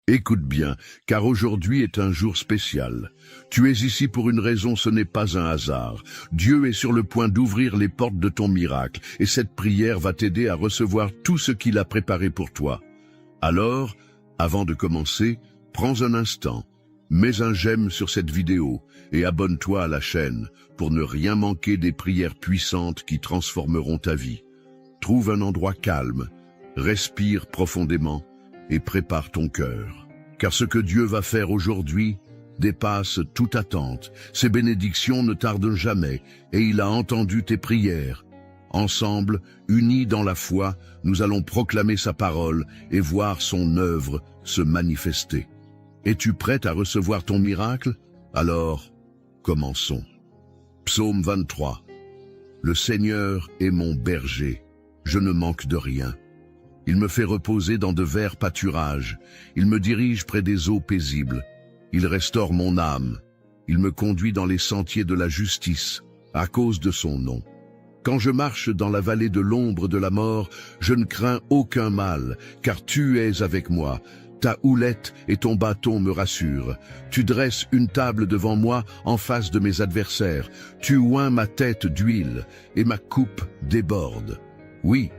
Écoute bien, car aujourd'hui est un jour spécial. Tu es ici pour une raison, ce n'est pas un hasard. Dieu est sur le point d'ouvrir les portes de ton miracle, et cette prière va t'aider à recevoir tout ce qu'il a préparé pour toi. Alors, avant de commencer, prends un instant, mets un j'aime sur cette vidéo et abonne-toi à la chaîne pour ne rien manquer des prières puissantes qui transformeront ta vie. Trouve un endroit calme, respire profondément et prépare ton cœur. Car ce que Dieu va faire aujourd'hui dépasse toute attente. Ses bénédictions ne tardent jamais et il a entendu tes prières. Ensemble, unis dans la foi, nous allons proclamer sa parole et voir son œuvre se manifester. Es-tu prête à recevoir ton miracle? Alors, commençons. Psaume 23. Le Seigneur est mon berger, je ne manque de rien. Il me fait reposer dans de verts pâturages, il me dirige près des eaux paisibles, il restaure mon âme, il me conduit dans les sentiers de la justice, à cause de son nom. Quand je marche dans la vallée de l'ombre de la mort, je ne crains aucun mal, car tu es avec moi. Ta houlette et ton bâton me rassurent. Tu dresses une table devant moi en face de mes adversaires. Tu oins ma tête d'huile et ma coupe déborde. Oui,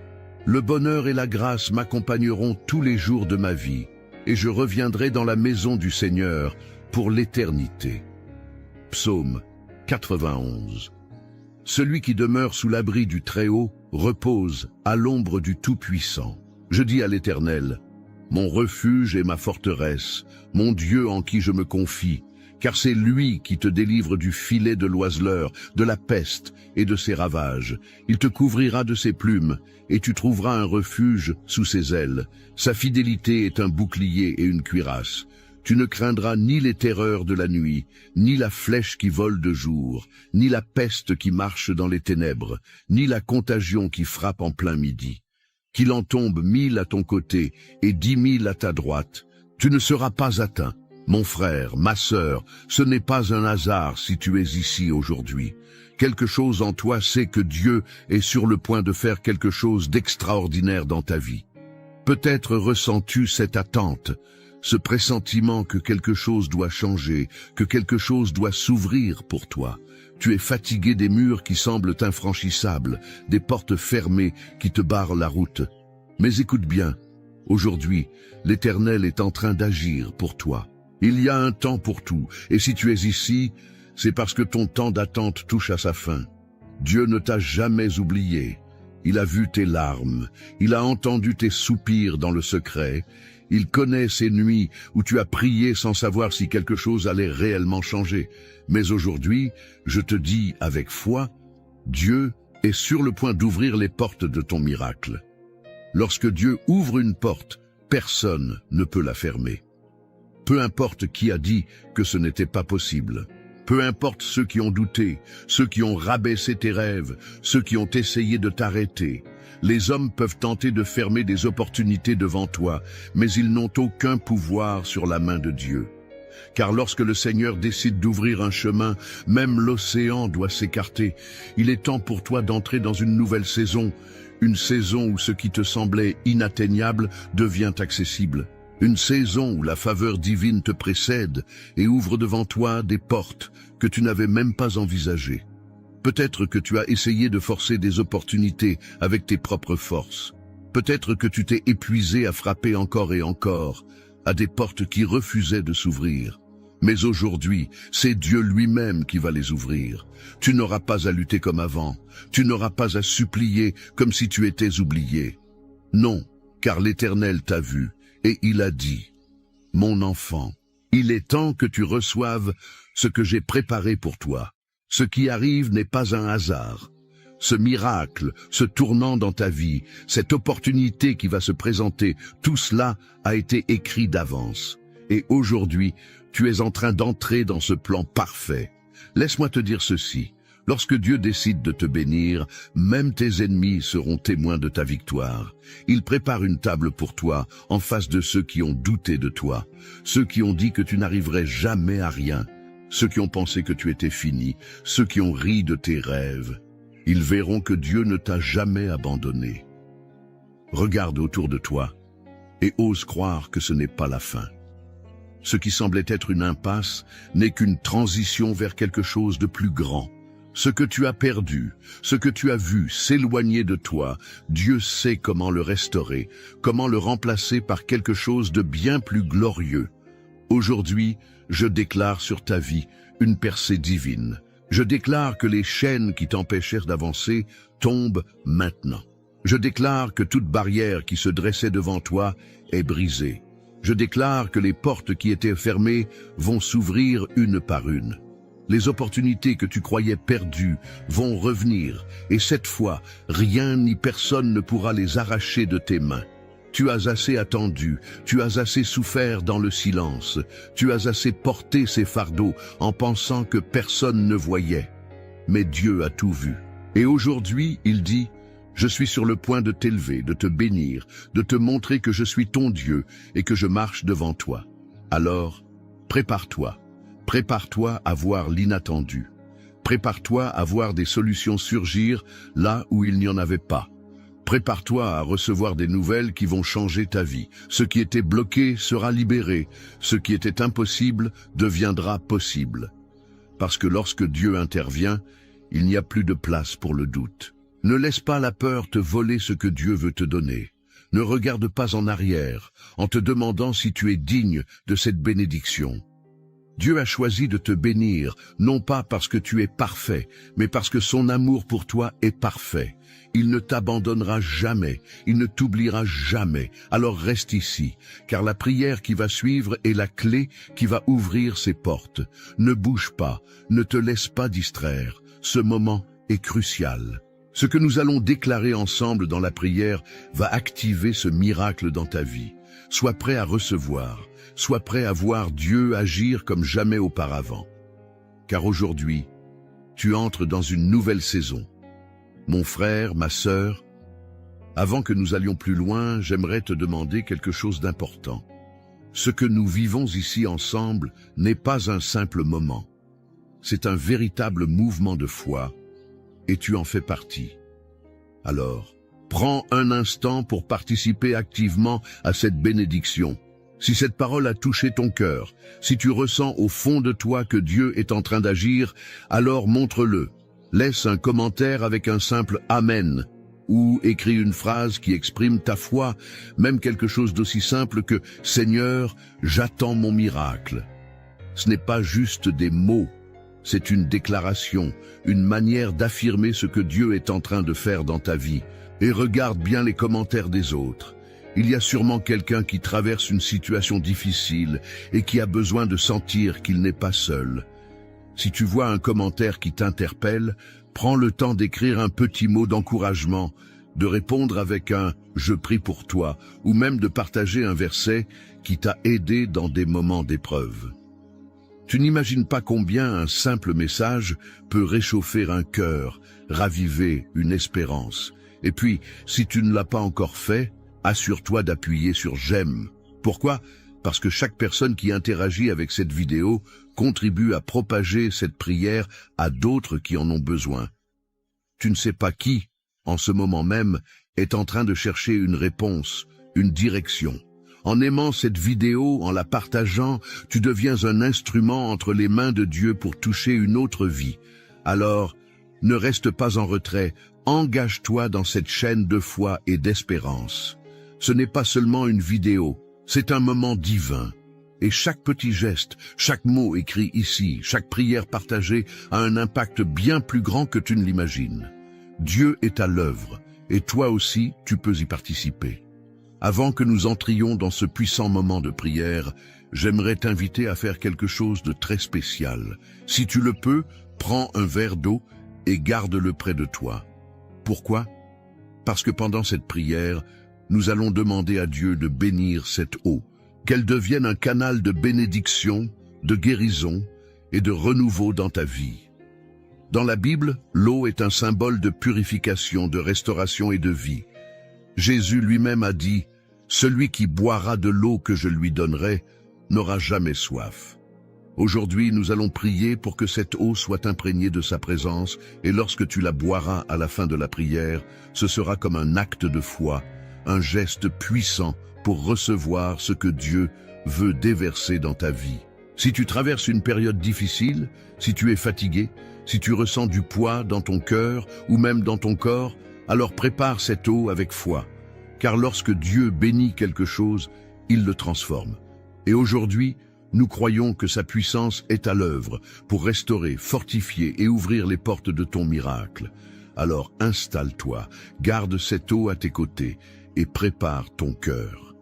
le bonheur et la grâce m'accompagneront tous les jours de ma vie, et je reviendrai dans la maison du Seigneur pour l'éternité. Psaume 91. Celui qui demeure sous l'abri du Très-Haut repose à l'ombre du Tout-Puissant. Je dis à l'Éternel, mon refuge et ma forteresse, mon Dieu en qui je me confie, car c'est lui qui te délivre du filet de l'oiseleur, de la peste et de ses ravages. Il te couvrira de ses plumes, et tu trouveras un refuge sous ses ailes. Sa fidélité est un bouclier et une cuirasse. Tu ne craindras ni les terreurs de la nuit, ni la flèche qui vole de jour, ni la peste qui marche dans les ténèbres, ni la contagion qui frappe en plein midi. Qu'il en tombe 1000 à ton côté et 10 000 à ta droite, tu ne seras pas atteint. Mon frère, ma sœur, ce n'est pas un hasard si tu es ici aujourd'hui. Quelque chose en toi sait que Dieu est sur le point de faire quelque chose d'extraordinaire dans ta vie. Peut-être ressens-tu cette attente, ce pressentiment que quelque chose doit changer, que quelque chose doit s'ouvrir pour toi. Tu es fatigué des murs qui semblent infranchissables, des portes fermées qui te barrent la route. Mais écoute bien, aujourd'hui, l'Éternel est en train d'agir pour toi. Il y a un temps pour tout, et si tu es ici, c'est parce que ton temps d'attente touche à sa fin. Dieu ne t'a jamais oublié. Il a vu tes larmes, il a entendu tes soupirs dans le secret. Il connaît ces nuits où tu as prié sans savoir si quelque chose allait réellement changer. Mais aujourd'hui, je te dis avec foi, Dieu est sur le point d'ouvrir les portes de ton miracle. Lorsque Dieu ouvre une porte, personne ne peut la fermer. Peu importe qui a dit que ce n'était pas possible. Peu importe ceux qui ont douté, ceux qui ont rabaissé tes rêves, ceux qui ont essayé de t'arrêter. Les hommes peuvent tenter de fermer des opportunités devant toi, mais ils n'ont aucun pouvoir sur la main de Dieu. Car lorsque le Seigneur décide d'ouvrir un chemin, même l'océan doit s'écarter. Il est temps pour toi d'entrer dans une nouvelle saison, une saison où ce qui te semblait inatteignable devient accessible. Une saison où la faveur divine te précède et ouvre devant toi des portes que tu n'avais même pas envisagées. Peut-être que tu as essayé de forcer des opportunités avec tes propres forces. Peut-être que tu t'es épuisé à frapper encore et encore à des portes qui refusaient de s'ouvrir. Mais aujourd'hui, c'est Dieu lui-même qui va les ouvrir. Tu n'auras pas à lutter comme avant. Tu n'auras pas à supplier comme si tu étais oublié. Non, car l'Éternel t'a vu. Et il a dit, « Mon enfant, il est temps que tu reçoives ce que j'ai préparé pour toi. Ce qui arrive n'est pas un hasard. Ce miracle, ce tournant dans ta vie, cette opportunité qui va se présenter, tout cela a été écrit d'avance. Et aujourd'hui, tu es en train d'entrer dans ce plan parfait. Laisse-moi te dire ceci. Lorsque Dieu décide de te bénir, même tes ennemis seront témoins de ta victoire. Il prépare une table pour toi, en face de ceux qui ont douté de toi, ceux qui ont dit que tu n'arriverais jamais à rien, ceux qui ont pensé que tu étais fini, ceux qui ont ri de tes rêves. Ils verront que Dieu ne t'a jamais abandonné. Regarde autour de toi et ose croire que ce n'est pas la fin. Ce qui semblait être une impasse n'est qu'une transition vers quelque chose de plus grand. Ce que tu as perdu, ce que tu as vu s'éloigner de toi, Dieu sait comment le restaurer, comment le remplacer par quelque chose de bien plus glorieux. Aujourd'hui, je déclare sur ta vie une percée divine. Je déclare que les chaînes qui t'empêchèrent d'avancer tombent maintenant. Je déclare que toute barrière qui se dressait devant toi est brisée. Je déclare que les portes qui étaient fermées vont s'ouvrir une par une. Les opportunités que tu croyais perdues vont revenir, et cette fois, rien ni personne ne pourra les arracher de tes mains. Tu as assez attendu, tu as assez souffert dans le silence, tu as assez porté ces fardeaux en pensant que personne ne voyait. Mais Dieu a tout vu. Et aujourd'hui, il dit, « Je suis sur le point de t'élever, de te bénir, de te montrer que je suis ton Dieu et que je marche devant toi. Alors, prépare-toi. Prépare-toi à voir l'inattendu. Prépare-toi à voir des solutions surgir là où il n'y en avait pas. Prépare-toi à recevoir des nouvelles qui vont changer ta vie. Ce qui était bloqué sera libéré. Ce qui était impossible deviendra possible. Parce que lorsque Dieu intervient, il n'y a plus de place pour le doute. Ne laisse pas la peur te voler ce que Dieu veut te donner. Ne regarde pas en arrière en te demandant si tu es digne de cette bénédiction. Dieu a choisi de te bénir, non pas parce que tu es parfait, mais parce que son amour pour toi est parfait. Il ne t'abandonnera jamais, il ne t'oubliera jamais. Alors reste ici, car la prière qui va suivre est la clé qui va ouvrir ces portes. Ne bouge pas, ne te laisse pas distraire. Ce moment est crucial. Ce que nous allons déclarer ensemble dans la prière va activer ce miracle dans ta vie. Sois prêt à recevoir. Sois prêt à voir Dieu agir comme jamais auparavant. Car aujourd'hui, tu entres dans une nouvelle saison. Mon frère, ma sœur, avant que nous allions plus loin, j'aimerais te demander quelque chose d'important. Ce que nous vivons ici ensemble n'est pas un simple moment. C'est un véritable mouvement de foi, et tu en fais partie. Alors, prends un instant pour participer activement à cette bénédiction. Si cette parole a touché ton cœur, si tu ressens au fond de toi que Dieu est en train d'agir, alors montre-le. Laisse un commentaire avec un simple « Amen » ou écris une phrase qui exprime ta foi, même quelque chose d'aussi simple que « Seigneur, j'attends mon miracle ». Ce n'est pas juste des mots, c'est une déclaration, une manière d'affirmer ce que Dieu est en train de faire dans ta vie. Et regarde bien les commentaires des autres. Il y a sûrement quelqu'un qui traverse une situation difficile et qui a besoin de sentir qu'il n'est pas seul. Si tu vois un commentaire qui t'interpelle, prends le temps d'écrire un petit mot d'encouragement, de répondre avec un « je prie pour toi » ou même de partager un verset qui t'a aidé dans des moments d'épreuve. Tu n'imagines pas combien un simple message peut réchauffer un cœur, raviver une espérance. Et puis, si tu ne l'as pas encore fait, assure-toi d'appuyer sur « j'aime ». Pourquoi? Parce que chaque personne qui interagit avec cette vidéo contribue à propager cette prière à d'autres qui en ont besoin. Tu ne sais pas qui, en ce moment même, est en train de chercher une réponse, une direction. En aimant cette vidéo, en la partageant, tu deviens un instrument entre les mains de Dieu pour toucher une autre vie. Alors, ne reste pas en retrait, engage-toi dans cette chaîne de foi et d'espérance. Ce n'est pas seulement une vidéo, c'est un moment divin. Et chaque petit geste, chaque mot écrit ici, chaque prière partagée a un impact bien plus grand que tu ne l'imagines. Dieu est à l'œuvre, et toi aussi, tu peux y participer. Avant que nous entrions dans ce puissant moment de prière, j'aimerais t'inviter à faire quelque chose de très spécial. Si tu le peux, prends un verre d'eau et garde-le près de toi. Pourquoi? Parce que pendant cette prière, nous allons demander à Dieu de bénir cette eau, qu'elle devienne un canal de bénédiction, de guérison et de renouveau dans ta vie. Dans la Bible, l'eau est un symbole de purification, de restauration et de vie. Jésus lui-même a dit « Celui qui boira de l'eau que je lui donnerai n'aura jamais soif ». Aujourd'hui, nous allons prier pour que cette eau soit imprégnée de sa présence, et lorsque tu la boiras à la fin de la prière, ce sera comme un acte de foi, un geste puissant pour recevoir ce que Dieu veut déverser dans ta vie. Si tu traverses une période difficile, si tu es fatigué, si tu ressens du poids dans ton cœur ou même dans ton corps, alors prépare cette eau avec foi. Car lorsque Dieu bénit quelque chose, il le transforme. Et aujourd'hui, nous croyons que sa puissance est à l'œuvre pour restaurer, fortifier et ouvrir les portes de ton miracle. Alors installe-toi, garde cette eau à tes côtés et prépare ton cœur.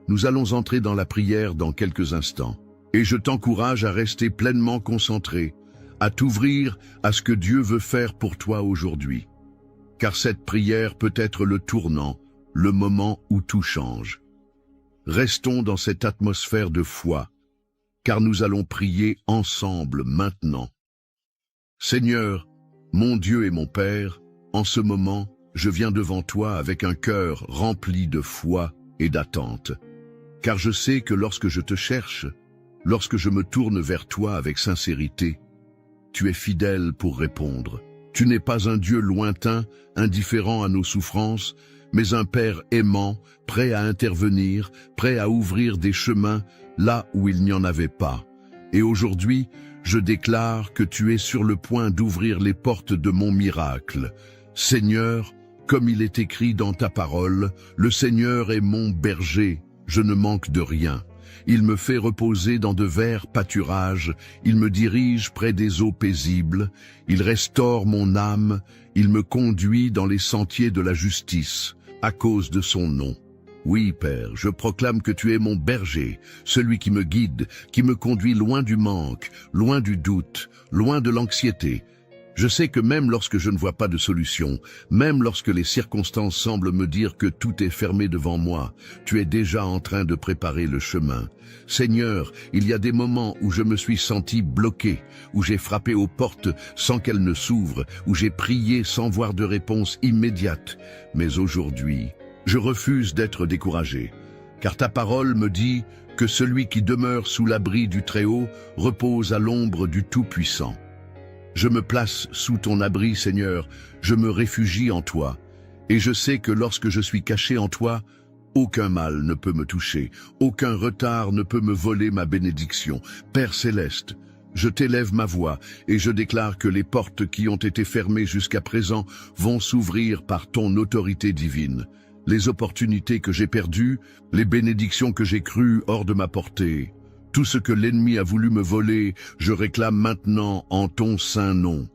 Nous allons entrer dans la prière dans quelques instants. Et je t'encourage à rester pleinement concentré, à t'ouvrir à ce que Dieu veut faire pour toi aujourd'hui. Car cette prière peut être le tournant, le moment où tout change. Restons dans cette atmosphère de foi, car nous allons prier ensemble maintenant. Seigneur, mon Dieu et mon Père, en ce moment, je viens devant toi avec un cœur rempli de foi et d'attente. Car je sais que lorsque je te cherche, lorsque je me tourne vers toi avec sincérité, tu es fidèle pour répondre. Tu n'es pas un Dieu lointain, indifférent à nos souffrances, mais un Père aimant, prêt à intervenir, prêt à ouvrir des chemins là où il n'y en avait pas. Et aujourd'hui, je déclare que tu es sur le point d'ouvrir les portes de mon miracle. Seigneur, comme il est écrit dans ta parole, le Seigneur est mon berger, je ne manque de rien. Il me fait reposer dans de verts pâturages, il me dirige près des eaux paisibles, il restaure mon âme, il me conduit dans les sentiers de la justice, à cause de son nom. Oui, Père, je proclame que tu es mon berger, celui qui me guide, qui me conduit loin du manque, loin du doute, loin de l'anxiété. Je sais que même lorsque je ne vois pas de solution, même lorsque les circonstances semblent me dire que tout est fermé devant moi, tu es déjà en train de préparer le chemin. Seigneur, il y a des moments où je me suis senti bloqué, où j'ai frappé aux portes sans qu'elles ne s'ouvrent, où j'ai prié sans voir de réponse immédiate. Mais aujourd'hui, je refuse d'être découragé, car ta parole me dit que celui qui demeure sous l'abri du Très-Haut repose à l'ombre du Tout-Puissant. Je me place sous ton abri, Seigneur, je me réfugie en toi, et je sais que lorsque je suis caché en toi, aucun mal ne peut me toucher, aucun retard ne peut me voler ma bénédiction. Père céleste, je t'élève ma voix et je déclare que les portes qui ont été fermées jusqu'à présent vont s'ouvrir par ton autorité divine. Les opportunités que j'ai perdues, les bénédictions que j'ai crues hors de ma portée, tout ce que l'ennemi a voulu me voler, je réclame maintenant en ton saint nom.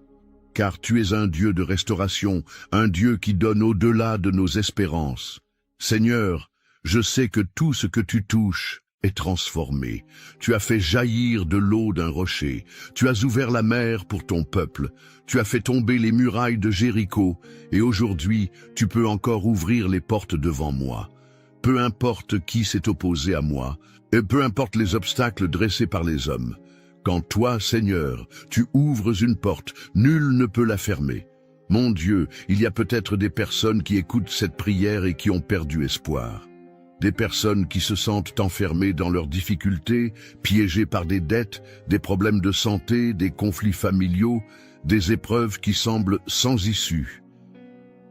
Car tu es un Dieu de restauration, un Dieu qui donne au-delà de nos espérances. Seigneur, je sais que tout ce que tu touches est transformé. Tu as fait jaillir de l'eau d'un rocher. Tu as ouvert la mer pour ton peuple. Tu as fait tomber les murailles de Jéricho. Et aujourd'hui, tu peux encore ouvrir les portes devant moi. Peu importe qui s'est opposé à moi, et peu importe les obstacles dressés par les hommes. Quand toi, Seigneur, tu ouvres une porte, nul ne peut la fermer. Mon Dieu, il y a peut-être des personnes qui écoutent cette prière et qui ont perdu espoir. Des personnes qui se sentent enfermées dans leurs difficultés, piégées par des dettes, des problèmes de santé, des conflits familiaux, des épreuves qui semblent sans issue.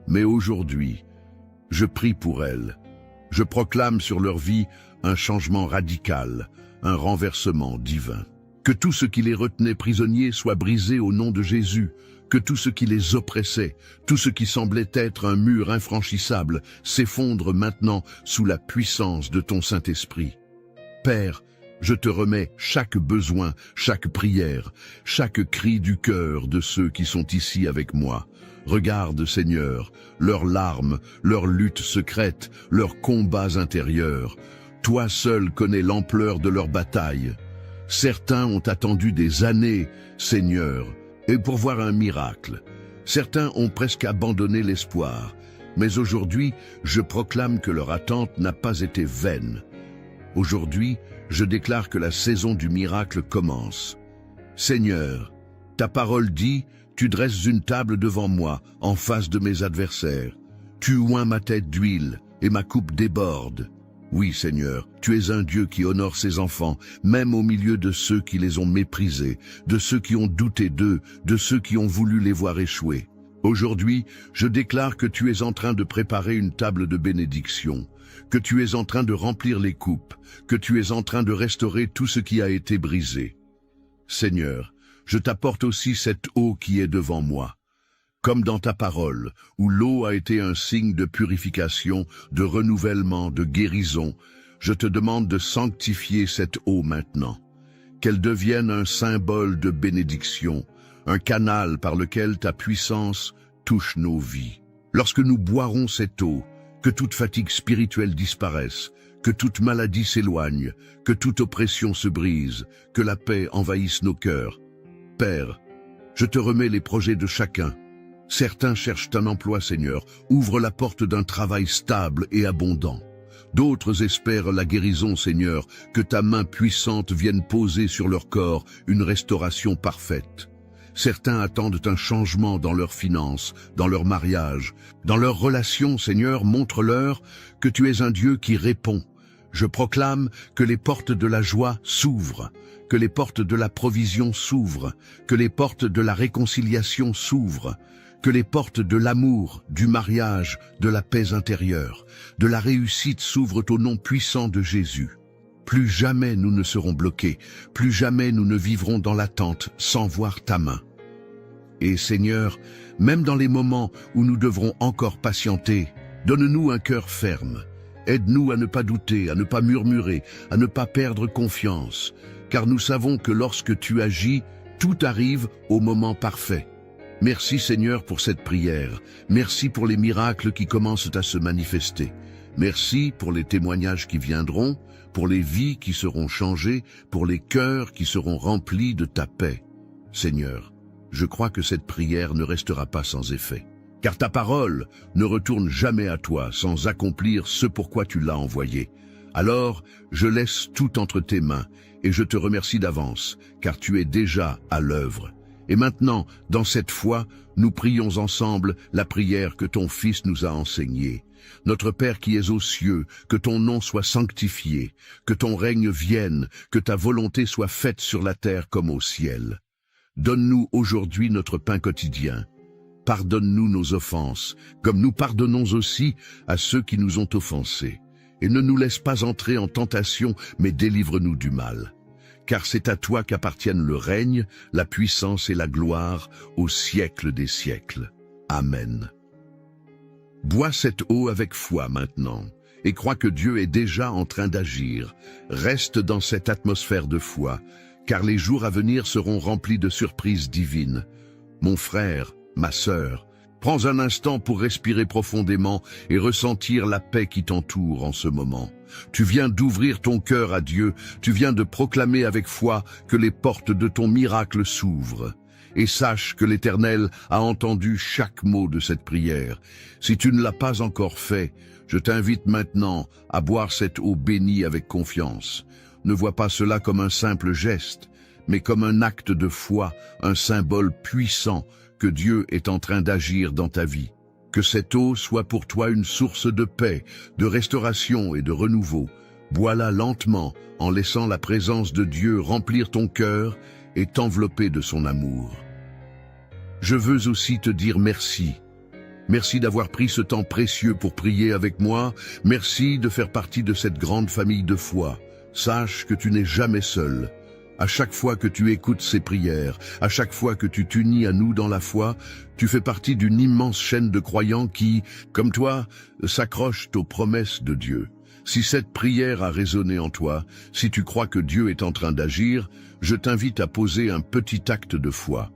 Mais aujourd'hui, je prie pour elles. Je proclame sur leur vie un changement radical, un renversement divin. Que tout ce qui les retenait prisonniers soit brisé au nom de Jésus. Que tout ce qui les oppressait, tout ce qui semblait être un mur infranchissable, s'effondre maintenant sous la puissance de ton Saint-Esprit. Père, je te remets chaque besoin, chaque prière, chaque cri du cœur de ceux qui sont ici avec moi. Regarde, Seigneur, leurs larmes, leurs luttes secrètes, leurs combats intérieurs. Toi seul connais l'ampleur de leur bataille. Certains ont attendu des années, Seigneur, et pour voir un miracle. Certains ont presque abandonné l'espoir, mais aujourd'hui, je proclame que leur attente n'a pas été vaine. Aujourd'hui, je déclare que la saison du miracle commence. Seigneur, ta parole dit, tu dresses une table devant moi, en face de mes adversaires. Tu oins ma tête d'huile, et ma coupe déborde. Oui, Seigneur, tu es un Dieu qui honore ses enfants, même au milieu de ceux qui les ont méprisés, de ceux qui ont douté d'eux, de ceux qui ont voulu les voir échouer. Aujourd'hui, je déclare que tu es en train de préparer une table de bénédiction, que tu es en train de remplir les coupes, que tu es en train de restaurer tout ce qui a été brisé. Seigneur, je t'apporte aussi cette eau qui est devant moi. Comme dans ta parole, où l'eau a été un signe de purification, de renouvellement, de guérison, je te demande de sanctifier cette eau maintenant. Qu'elle devienne un symbole de bénédiction, un canal par lequel ta puissance touche nos vies. Lorsque nous boirons cette eau, que toute fatigue spirituelle disparaisse, que toute maladie s'éloigne, que toute oppression se brise, que la paix envahisse nos cœurs. Père, je te remets les projets de chacun. Certains cherchent un emploi, Seigneur, ouvre la porte d'un travail stable et abondant. D'autres espèrent la guérison, Seigneur, que ta main puissante vienne poser sur leur corps une restauration parfaite. Certains attendent un changement dans leurs finances, dans leur mariage, dans leurs relations, Seigneur, montre-leur que tu es un Dieu qui répond. Je proclame que les portes de la joie s'ouvrent, que les portes de la provision s'ouvrent, que les portes de la réconciliation s'ouvrent, que les portes de l'amour, du mariage, de la paix intérieure, de la réussite s'ouvrent au nom puissant de Jésus. Plus jamais nous ne serons bloqués, plus jamais nous ne vivrons dans l'attente sans voir ta main. Et Seigneur, même dans les moments où nous devrons encore patienter, donne-nous un cœur ferme. Aide-nous à ne pas douter, à ne pas murmurer, à ne pas perdre confiance, car nous savons que lorsque tu agis, tout arrive au moment parfait. Merci Seigneur pour cette prière, merci pour les miracles qui commencent à se manifester. Merci pour les témoignages qui viendront, pour les vies qui seront changées, pour les cœurs qui seront remplis de ta paix. Seigneur, je crois que cette prière ne restera pas sans effet, car ta parole ne retourne jamais à toi sans accomplir ce pourquoi tu l'as envoyée. Alors, je laisse tout entre tes mains et je te remercie d'avance, car tu es déjà à l'œuvre. Et maintenant, dans cette foi, nous prions ensemble la prière que ton Fils nous a enseignée. Notre Père qui es aux cieux, que ton nom soit sanctifié, que ton règne vienne, que ta volonté soit faite sur la terre comme au ciel. Donne-nous aujourd'hui notre pain quotidien. Pardonne-nous nos offenses, comme nous pardonnons aussi à ceux qui nous ont offensés. Et ne nous laisse pas entrer en tentation, mais délivre-nous du mal. Car c'est à toi qu'appartiennent le règne, la puissance et la gloire au siècle des siècles. Amen. Bois cette eau avec foi maintenant, et crois que Dieu est déjà en train d'agir. Reste dans cette atmosphère de foi, car les jours à venir seront remplis de surprises divines. Mon frère, ma sœur, prends un instant pour respirer profondément et ressentir la paix qui t'entoure en ce moment. Tu viens d'ouvrir ton cœur à Dieu, tu viens de proclamer avec foi que les portes de ton miracle s'ouvrent. Et sache que l'Éternel a entendu chaque mot de cette prière. Si tu ne l'as pas encore fait, je t'invite maintenant à boire cette eau bénie avec confiance. Ne vois pas cela comme un simple geste, mais comme un acte de foi, un symbole puissant que Dieu est en train d'agir dans ta vie. Que cette eau soit pour toi une source de paix, de restauration et de renouveau. Bois-la lentement en laissant la présence de Dieu remplir ton cœur et t'envelopper de son amour. Je veux aussi te dire merci. Merci d'avoir pris ce temps précieux pour prier avec moi. Merci de faire partie de cette grande famille de foi. Sache que tu n'es jamais seul. À chaque fois que tu écoutes ces prières, à chaque fois que tu t'unis à nous dans la foi, tu fais partie d'une immense chaîne de croyants qui, comme toi, s'accrochent aux promesses de Dieu. Si cette prière a résonné en toi, si tu crois que Dieu est en train d'agir, je t'invite à poser un petit acte de foi.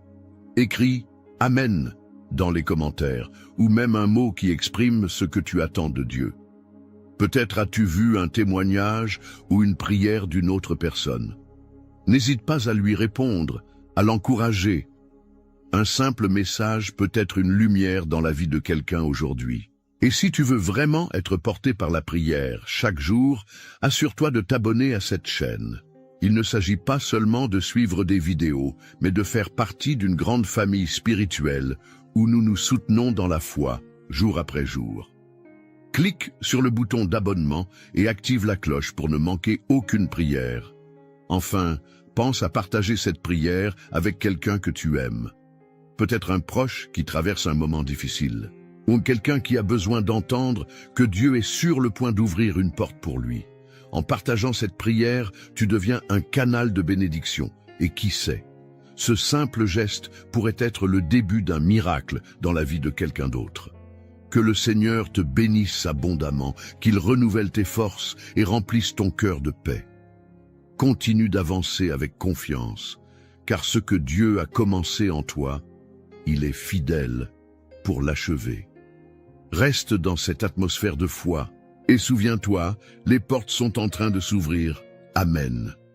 Écris « Amen » dans les commentaires, ou même un mot qui exprime ce que tu attends de Dieu. Peut-être as-tu vu un témoignage ou une prière d'une autre personne. N'hésite pas à lui répondre, à l'encourager. Un simple message peut être une lumière dans la vie de quelqu'un aujourd'hui. Et si tu veux vraiment être porté par la prière chaque jour, assure-toi de t'abonner à cette chaîne. Il ne s'agit pas seulement de suivre des vidéos, mais de faire partie d'une grande famille spirituelle où nous nous soutenons dans la foi, jour après jour. Clique sur le bouton d'abonnement et active la cloche pour ne manquer aucune prière. Enfin, pense à partager cette prière avec quelqu'un que tu aimes. peut-être un proche qui traverse un moment difficile, ou quelqu'un qui a besoin d'entendre que Dieu est sur le point d'ouvrir une porte pour lui. En partageant cette prière, tu deviens un canal de bénédiction. Et qui sait, ce simple geste pourrait être le début d'un miracle dans la vie de quelqu'un d'autre. Que le Seigneur te bénisse abondamment, qu'il renouvelle tes forces et remplisse ton cœur de paix. Continue d'avancer avec confiance, car ce que Dieu a commencé en toi, il est fidèle pour l'achever. Reste dans cette atmosphère de foi et souviens-toi, les portes sont en train de s'ouvrir. Amen.